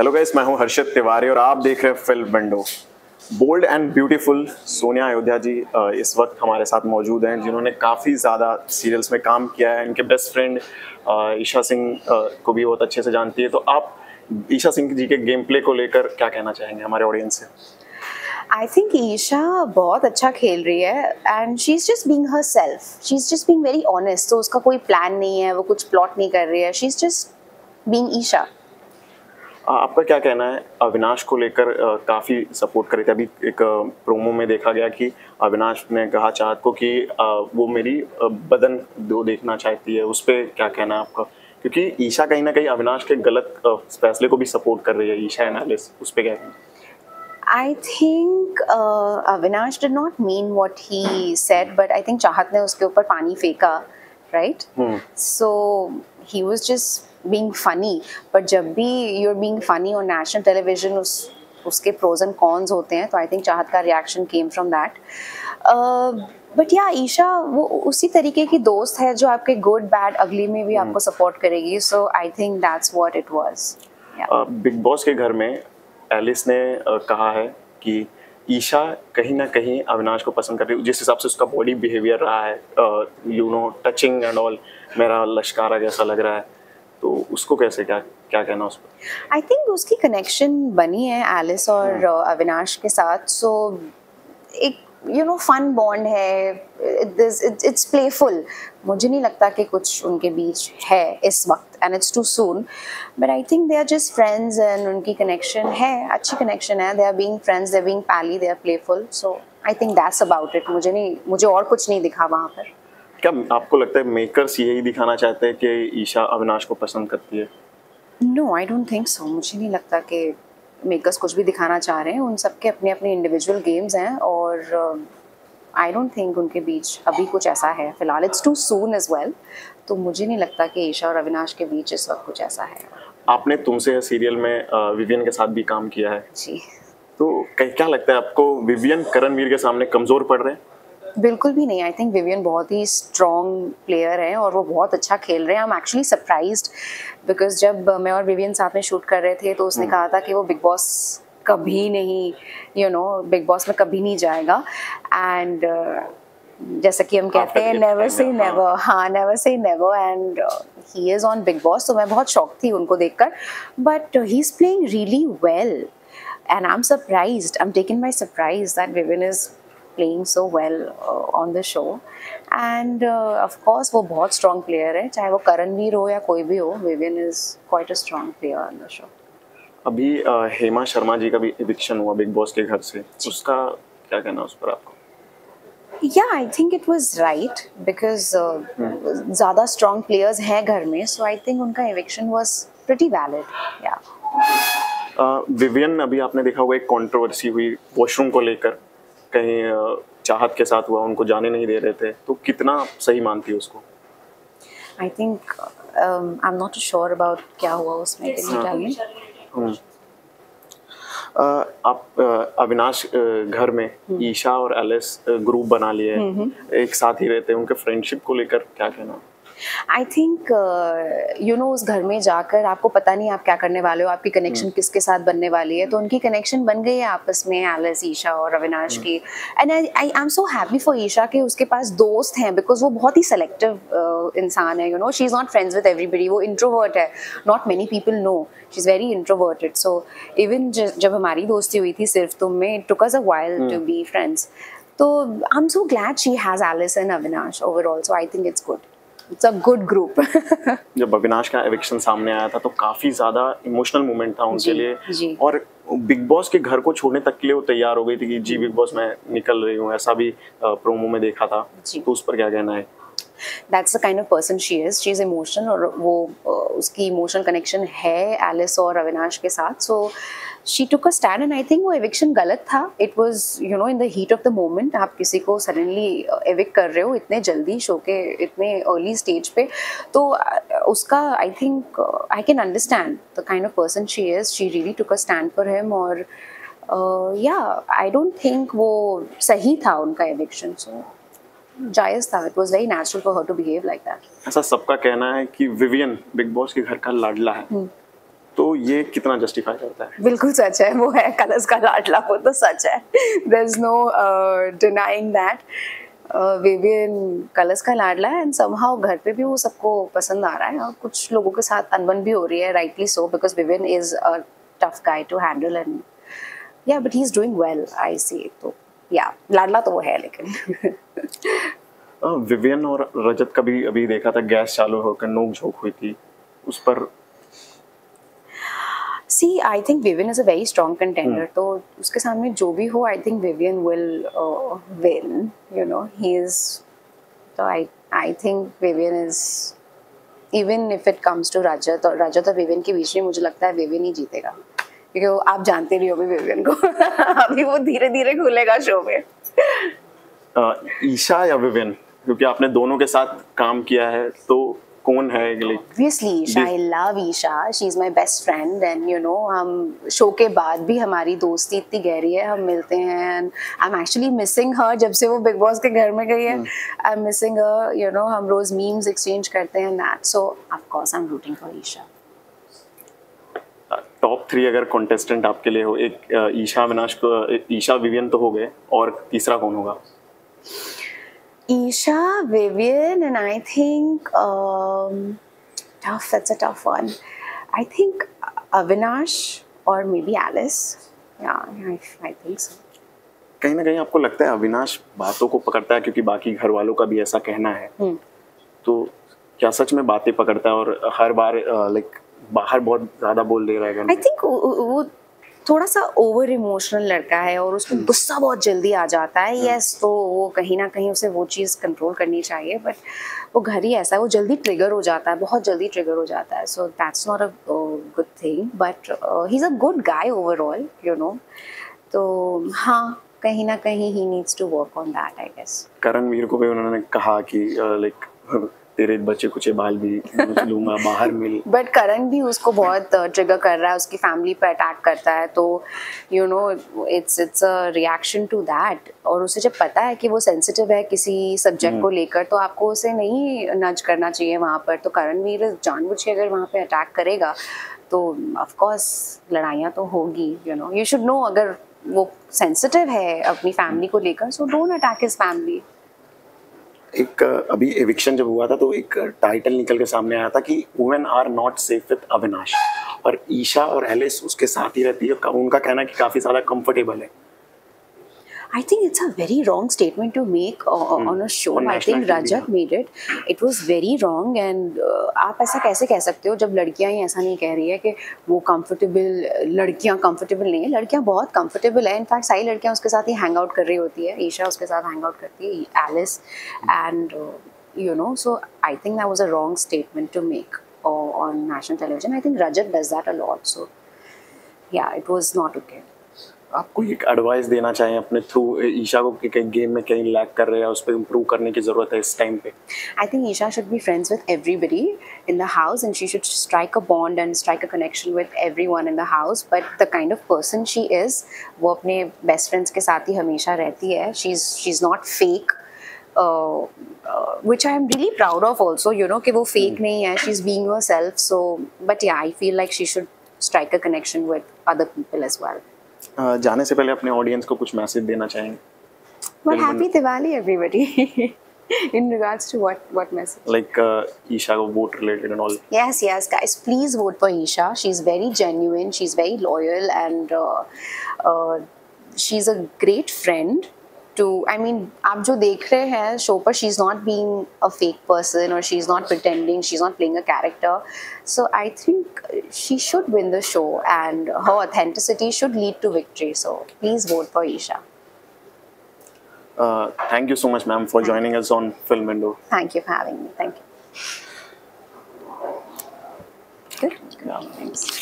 Hello guys, मैं हूं हर्षित तिवारी और आप देख रहे हैं film Bando. Bold and beautiful Sonia Ayodhya ji इस वक्त हमारे साथ मौजूद हैं, जिन्होंने काफ़ी ज़्यादा सीरियल्स में काम किया है। इनके बेस्ट फ्रेंड ईशा सिंह को भी बहुत अच्छे से जानती है। तो आप ईशा सिंह जी के गेम प्ले को लेकर क्या कहना चाहेंगे हमारे ऑडियंस से? आई थिंक ईशा बहुत अच्छा खेल रही है and she is just being her self, she is just being very honest. तो उसका कोई प्लान नहीं है, वो कुछ प्लॉट नहीं कर रही है, she is just being Isha. आपका क्या कहना है अविनाश को लेकर? काफ़ी सपोर्ट कर रहे थे। अभी एक प्रोमो में देखा गया कि अविनाश ने कहा चाहत को कि वो मेरी बदन दो देखना चाहती है। उस पर क्या कहना है आपका? क्योंकि ईशा कहीं ना कहीं अविनाश के गलत फैसले को भी सपोर्ट कर रही है, ईशा एनालिस, उस पर क्या कहना है? I think Avinash did not mean what he said, but I think चाहत ने उसके ऊपर पानी फेंका, right? So he was just being funny. But जब भी you're being funny on national television, उसके pros and cons होते हैं, तो I think चाहत का reaction came from that. But yeah, Isha वो उसी तरीके की दोस्त है जो आपके good, bad, ugly में भी आपको support करेगी. So I think that's what it was. Big boss के घर में एलिस ने कहा है कि ईशा कहीं ना कहीं अविनाश को पसंद कर रही है। जिस हिसाब से उसका बॉडी बिहेवियर रहा है, टचिंग एंड ऑल, मेरा लश्कारा जैसा लग रहा है। तो उसको कैसे क्या क्या कहना उस पर? आई थिंक उसकी कनेक्शन बनी है एलिस और अविनाश के साथ। सो एक फन बॉन्ड है, इट्स प्लेफुल। मुझे नहीं लगता कि कुछ उनके बीच है इस वक्त, and it's too soon. But I think they are just friends and उनकी कनेक्शन है, अच्छी कनेक्शन है। They are being friends, they are being pally, they are playful. So I think that's about it. मुझे और कुछ नहीं दिखा वहाँ पर। क्या आपको लगता है मेकर्स यही दिखाना चाहते हैं कि ईशा अविनाश को पसंद करती है? No, I don't think so. मुझे नहीं लगता कि मेकर्स कुछ भी दिखाना चाह रहे हैं। उन सबके अपने अपने इंडिविजुअल गेम्स हैं और आई डोंट थिंक उनके बीच अभी कुछ ऐसा है फिलहाल। It's too soon as well. तो मुझे नहीं लगता कि ईशा और अविनाश के बीच इस वक्त कुछ ऐसा है। आपने तुमसे सीरियल में विवियन के साथ भी काम किया है जी। तो क्या लगता है आपको, विवियन करणवीर के सामने कमजोर पड़ रहे हैं? बिल्कुल भी नहीं। आई थिंक विवियन बहुत ही स्ट्रॉन्ग प्लेयर है और वो बहुत अच्छा खेल रहे हैं। I am actually surprised because जब मैं और विवियन साथ में शूट कर रहे थे तो उसने कहा था कि वो बिग बॉस कभी नहीं, बिग बॉस में कभी नहीं जाएगा। एंड जैसा कि हम कहते हैं नेवर से नेवर। हाँ, never say never. And he is on big boss. तो मैं बहुत शॉक थी उनको देखकर, but he is playing really well and I am surprised, I am taken by surprise that Vivian is playing so well on the show. And of course वो बहुत strong player है, चाहे वो करणवीर हो या कोई भी हो। Vivian is quite a strong player on the show. अभी हेमा शर्मा जी का भी eviction हुआ बिग बॉस के घर से, उसका क्या कहना उस पर आपको? Yeah, I think it was right because ज़्यादा strong players हैं घर में, so I think उनका eviction was pretty valid. Yeah. Vivian, अभी आपने देखा हुआ एक कंट्रोवर्सी हुई वॉशरूम को लेकर, कहीं चाहत के साथ हुआ, उनको जाने नहीं दे रहे थे। तो कितना सही मानती है उसको? I think I'm not sure about क्या हुआ उसमें। Can you tell me? आप अविनाश घर में ईशा और एलिस ग्रुप बना लिए, एक साथ ही रहते हैं, उनके फ्रेंडशिप को लेकर क्या कहना? आई थिंक उस घर में जाकर आपको पता नहीं आप क्या करने वाले हो, आपकी कनेक्शन किसके साथ बनने वाली है। तो उनकी कनेक्शन बन गई है आपस में, एलिस, ईशा और अविनाश की। And I am so happy for Isha कि उसके पास दोस्त हैं, बिकॉज वो बहुत ही सेलेक्टिव इंसान है। She is not friends with everybody. वो इंट्रोवर्ट है, not many people know she is very introverted. So even जब हमारी दोस्ती हुई थी सिर्फ तुम में, it took us a while to be friends. तो I am so glad she has Alice and Avinash overall. So I think it's good, it's a good group. जब अविनाश का एविक्शन सामने आया था तो काफी ज्यादा इमोशनल मोमेंट था उनके लिए, और बिग बॉस के घर को छोड़ने तक के लिए वो तैयार हो गई थी कि जी बिग बॉस मैं निकल रही हूँ, ऐसा भी प्रोमो में देखा था। तो उस पर क्या कहना है? That's the kind of person she is. She is emotional और वो उसकी emotional connection है एलिस और अविनाश के साथ. So she took a stand and I think वो eviction गलत था. It was in the heat of the moment. आप किसी को suddenly evict कर रहे हो इतने जल्दी शो के इतने early stage पे, तो उसका I think I can understand the kind of person she is. She really took a stand for him और I don't think वो सही था उनका eviction. So जायज़ था. It was very natural for her to behave like that. ऐसा सबका कहना है कि विवियन बिग बॉस के घर का लाडला है. तो ये कितना जस्टिफाई करता है? बिल्कुल सच है, वो है कलर्स का लाडला, वो तो सच है, there is no denying that. Vivian Colors का लाडला है एंड समहाउ घर पे भी वो सबको पसंद आ रहा है और कुछ लोगों के साथ अनबन भी हो रही है, rightly so, because Vivian is a tough guy to handle and yeah but he is doing well I see. तो या लाडला तो वो है लेकिन विवियन और रजत का भी अभी देखा था, गैस चालू होकर नोक झोंक हुई थी उस पर। See, I think Vivian is a very strong contender. तो उसके सामने जो भी हो, I think Vivian will win. You know, he is. So I think Vivian is. Even if it comes to Rajat और Vivian के बीच में मुझे लगता है Vivian ही जीतेगा, क्योंकि वो आप जानते भी हो भी Vivian को अभी वो धीरे-धीरे खुलेगा शो में। ईशा या विवियन, क्योंकि आपने दोनों के साथ काम किया है, तो कौन है? Obviously, Isha. I love Isha. She's my best friend, and you know, हम शो के बाद भी हमारी दोस्ती इतनी गहरी है, हम मिलते हैं, and I'm actually missing her जब से वो बिग बॉस के घर में गई है। I'm missing her, you know, हम रोज मीम्स एक्सचेंज करते हैं that, so of course I'm rooting for Isha. Top 3 अगर कॉन्टेस्टेंट आपके लिए हो, एक ईशा अविनाश को, ईशा विवियन तो हो गए, और तीसरा कौन होगा? Isha, Vivian, and I think tough. That's a tough one. I think Avinash or maybe Alice. Yeah, I think so. कहीं ना कहीं आपको लगता है अविनाश बातों को पकड़ता है, क्योंकि बाकी घर वालों का भी ऐसा कहना है, तो क्या सच में बातें पकड़ता है और हर बार लाइक बाहर बहुत ज्यादा बोल दे रहा है? I think वो थोड़ा सा ओवर इमोशनल लड़का है और उसको गुस्सा बहुत जल्दी आ जाता है। यस, तो वो कहीं ना कहीं उसे वो चीज़ कंट्रोल करनी चाहिए, बट वो घर ही ऐसा है, वो जल्दी ट्रिगर हो जाता है, बहुत जल्दी ट्रिगर हो जाता है। So that's not a good thing, but he is a good guy overall, you know. तो हाँ, कहीं ना कहीं he needs to work on that, I guess. Karanveer को भी उन्होंने कहा कि लाइक तेरे बच्चे कुछ बाल भी लूंगा, बाहर मिल। बट करण भी उसको बहुत ट्रिगर कर रहा है, उसकी फैमिली पे अटैक करता है, तो you know it's a reaction to that. और उसे जब पता है कि वो सेंसिटिव है किसी सब्जेक्ट को लेकर, तो आपको उसे नहीं नज करना चाहिए वहाँ पर। तो करणवीर जानबूझ के अगर वहाँ पे अटैक करेगा तो ऑफ कोर्स लड़ाइयाँ तो होगी, you know. You should know, अगर वो सेंसिटिव है अपनी फैमिली को लेकर, so don't attack his family. एक अभी एविक्शन जब हुआ था तो एक टाइटल निकल के सामने आया था कि women are not safe with Avinash, और ईशा और एलिस उसके साथ ही रहती है। उनका कहना है कि काफ़ी ज़्यादा कंफर्टेबल है। I think it's a very wrong statement to make on a show. I think Rajat made it. It was very wrong, and आप ऐसा कैसे कह सकते हो जब लड़कियां ही ऐसा नहीं कह रही है कि वो कंफर्टेबल, लड़कियां कंफर्टेबल नहीं है। लड़कियां बहुत कंफर्टेबल है, इनफैक्ट सारी लड़कियां उसके साथ ही हैंग आउट कर रही होती है। ईशा उसके साथ हैंग आउट करती है, Alice, and you know, so I think that was a wrong statement to make on national television. I think Rajat does that a lot, so yeah, it was not okay. आपको एक advice देना चाहें अपने through Isha को कि कहीं game में कहीं लैग कर रहे हैं, उस पर इम्प्रूव करने की ज़रूरत है इस टाइम पे? I think Isha should be friends with everybody in the house, and she should strike a bond and strike a connection with everyone in the house. But the kind of person she is, वो अपने best friends के साथ ही हमेशा रहती है. She's not fake, which I am really proud of also. You know कि वो fake नहीं है. She's being herself. So, but yeah, I feel like she should strike a connection with other people as well. जाने से पहले अपने audience को कुछ मैसेज देना चाहेंगे? Well, happy Diwali, everybody. In regards to what message? Like Isha को vote related and all. Yes, guys, please vote for Isha. She's very genuine, she's very loyal, and she's a great friend. I mean, आप जो देख रहे हैं show पर, she's not being a fake person, or she's not pretending, she's not playing a character. So I think she should win the show, and her authenticity should lead to victory. So please vote for Isha. Thank you so much, ma'am, for joining us on Film Window. Thank you for having me. Thank you. Good. Yeah. Thanks.